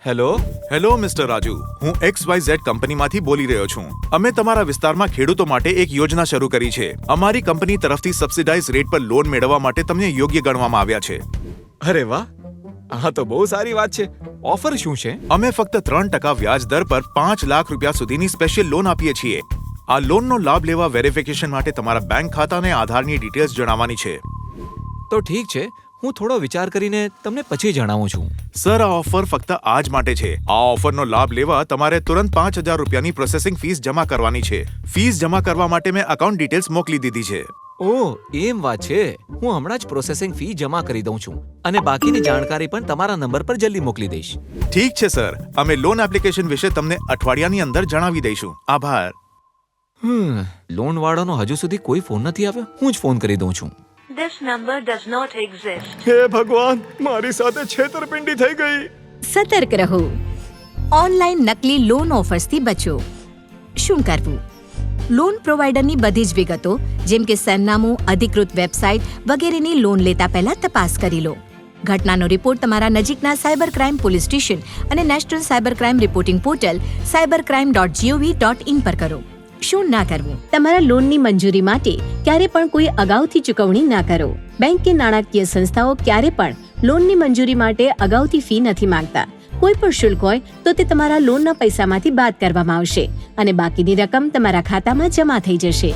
Hello mister Raju, હું XYZ કંપનીમાંથી બોલી રહ્યો છું. અમે તમારા વિસ્તારમાં ખેડૂતો માટે એક યોજના શરૂ કરી છે. અમારી કંપની તરફથી સબસિડાઇઝ રેટ પર લોન મેળવવા માટે તમને યોગ્ય ગણવામાં આવ્યા છે. અરે વાહ, આ તો બહુ સારી વાત છે. ઓફર શું છે? અમે ફક્ત 3% વ્યાજ દર પર 5 લાખ રૂપિયા સુધીની સ્પેશિયલ લોન આપીએ છીએ. આ લોનનો લાભ લેવા વેરિફિકેશન માટે તમારા બેંક ખાતા અને આધારની ડિટેલ્સ જણાવવાની છે. તો ઠીક છે, હું થોડો વિચાર કરીને તમને પછી જણાવું છું. સર, આ ઓફર ફક્ત આજ માટે છે. આ ઓફરનો લાભ લેવા તમારે તુરંત 5,000 રૂપિયાની પ્રોસેસિંગ ફીસ જમા કરવાની છે. ફીસ જમા કરવા માટે મેં અકાઉન્ટ ડિટેલ્સ મોકલી દીધી છે. ઓહ, એમ વાત છે. હું હમણાં જ પ્રોસેસિંગ ફી જમા કરી દઉં છું અને બાકીની જાણકારી પણ તમારા નંબર પર જલ્દી મોકલી દઈશ. ઠીક છે સર, અમે લોન એપ્લિકેશન વિશે તમને અઠવાડિયાની અંદર જણાવી દઈશું. આભાર. લોન વાળાનો હજુ સુધી કોઈ ફોન નથી આવ્યો. હું જ ફોન કરી દઉં છું. This number does not exist. હે ભગવાન, મારી સાથે છેતરપિંડી થઈ ગઈ. સતર્ક રહો. ઓનલાઈન નકલી લોન ઓફર્સથી બચો. શું કરવું? લોન પ્રોવાઈડરની બધી જ વિગતો જેમ કે સરનામું, અધિકૃત વેબસાઇટ વગેરેની લોન લેતા પહેલા તપાસ કરી લો. ઘટનાનો રિપોર્ટ તમારા નજીકના સાયબર ક્રાઇમ પોલીસ સ્ટેશન અને national cyber crime reporting portal cybercrime.gov.in પર કરો. શું ના કરવું? તમારા લોનની મંજૂરી માટે ક્યારે પણ કોઈ અગાઉથી ચૂકવણી ના કરો. બેંક કે નાણાકીય સંસ્થાઓ ક્યારે પણ લોનની મંજૂરી માટે અગાઉથી ફી નથી માંગતા. કોઈ પણ શુલ્ક હોય તો તે તમારા લોનના પૈસામાંથી બાદ કરવામાં આવશે અને બાકીની રકમ તમારા ખાતામાં જમા થઈ જશે.